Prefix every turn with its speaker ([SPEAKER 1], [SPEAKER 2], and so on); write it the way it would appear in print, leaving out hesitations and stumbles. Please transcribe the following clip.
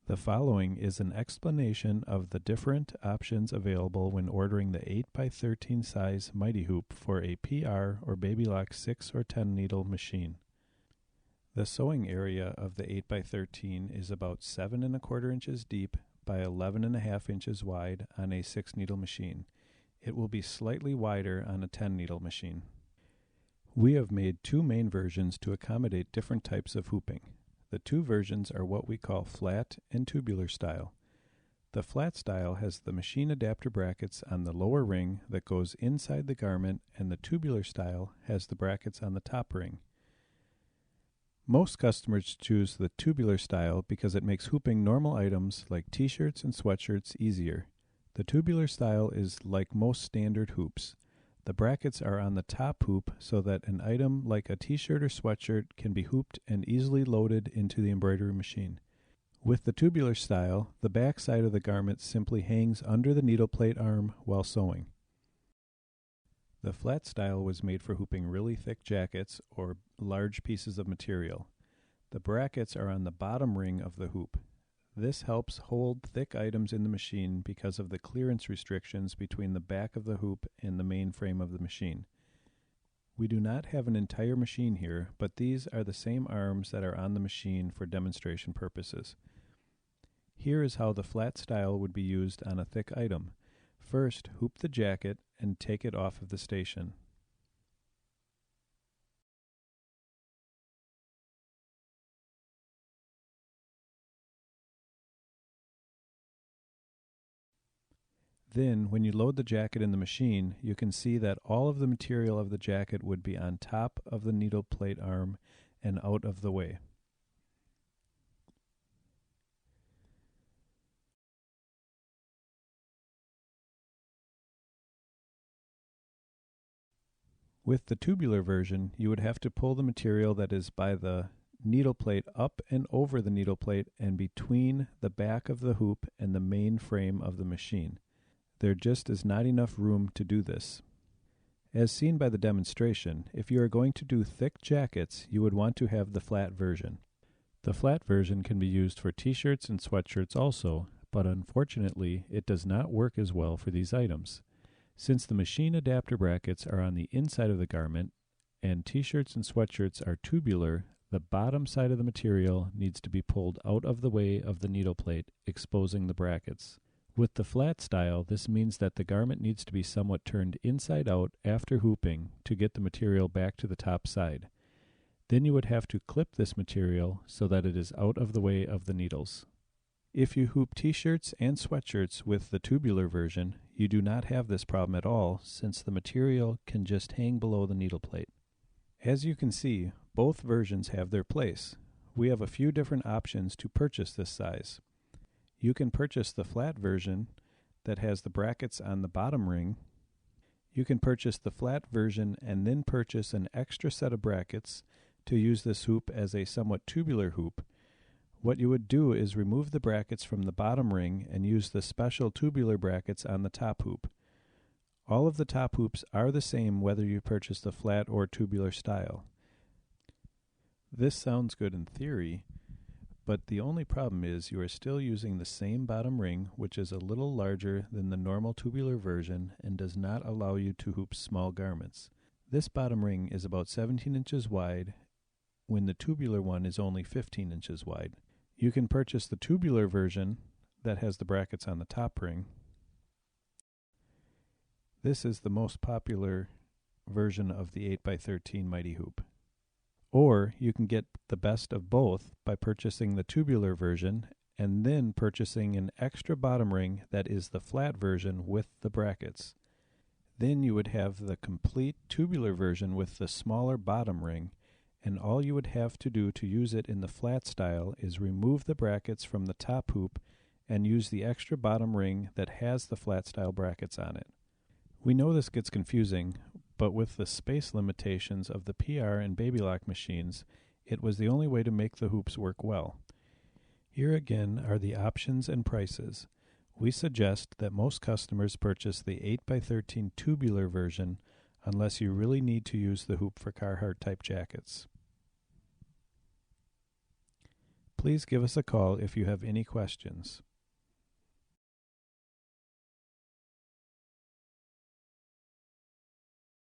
[SPEAKER 1] The following is an explanation of the different options available when ordering the 8x13 size Mighty Hoop for a PR or Babylock 6 or 10 needle machine. The sewing area of the 8x13 is about 7 1/4 inches deep by 11 1/2 inches wide on a 6 needle machine. It will be slightly wider on a 10 needle machine. We have made two main versions to accommodate different types of hooping. The two versions are what we call flat and tubular style. The flat style has the machine adapter brackets on the lower ring that goes inside the garment, and the tubular style has the brackets on the top ring. Most customers choose the tubular style because it makes hooping normal items like t-shirts and sweatshirts easier. The tubular style is like most standard hoops. The brackets are on the top hoop so that an item like a t-shirt or sweatshirt can be hooped and easily loaded into the embroidery machine. With the tubular style, the back side of the garment simply hangs under the needle plate arm while sewing. The flat style was made for hooping really thick jackets or large pieces of material. The brackets are on the bottom ring of the hoop. This helps hold thick items in the machine because of the clearance restrictions between the back of the hoop and the main frame of the machine. We do not have an entire machine here, but these are the same arms that are on the machine for demonstration purposes. Here is how the flat style would be used on a thick item. First, hoop the jacket and take it off of the station. Then, when you load the jacket in the machine, you can see that all of the material of the jacket would be on top of the needle plate arm and out of the way. With the tubular version, you would have to pull the material that is by the needle plate up and over the needle plate and between the back of the hoop and the main frame of the machine. There just is not enough room to do this. As seen by the demonstration, if you are going to do thick jackets, you would want to have the flat version. The flat version can be used for t-shirts and sweatshirts also, but unfortunately it does not work as well for these items. Since the machine adapter brackets are on the inside of the garment and t-shirts and sweatshirts are tubular, the bottom side of the material needs to be pulled out of the way of the needle plate, exposing the brackets. With the flat style, this means that the garment needs to be somewhat turned inside out after hooping to get the material back to the top side. Then you would have to clip this material so that it is out of the way of the needles. If you hoop t-shirts and sweatshirts with the tubular version, you do not have this problem at all since the material can just hang below the needle plate. As you can see, both versions have their place. We have a few different options to purchase this size. You can purchase the flat version that has the brackets on the bottom ring. You can purchase the flat version and then purchase an extra set of brackets to use this hoop as a somewhat tubular hoop. What you would do is remove the brackets from the bottom ring and use the special tubular brackets on the top hoop. All of the top hoops are the same whether you purchase the flat or tubular style. This sounds good in theory, but the only problem is you are still using the same bottom ring, which is a little larger than the normal tubular version and does not allow you to hoop small garments. This bottom ring is about 17 inches wide, when the tubular one is only 15 inches wide. You can purchase the tubular version that has the brackets on the top ring. This is the most popular version of the 8x13 Mighty Hoop. Or you can get the best of both by purchasing the tubular version and then purchasing an extra bottom ring that is the flat version with the brackets. Then you would have the complete tubular version with the smaller bottom ring, and all you would have to do to use it in the flat style is remove the brackets from the top hoop and use the extra bottom ring that has the flat style brackets on it. We know this gets confusing, but with the space limitations of the PR and Babylock machines, it was the only way to make the hoops work well. Here again are the options and prices. We suggest that most customers purchase the 8x13 tubular version unless you really need to use the hoop for Carhartt type jackets. Please give us a call if you have any questions.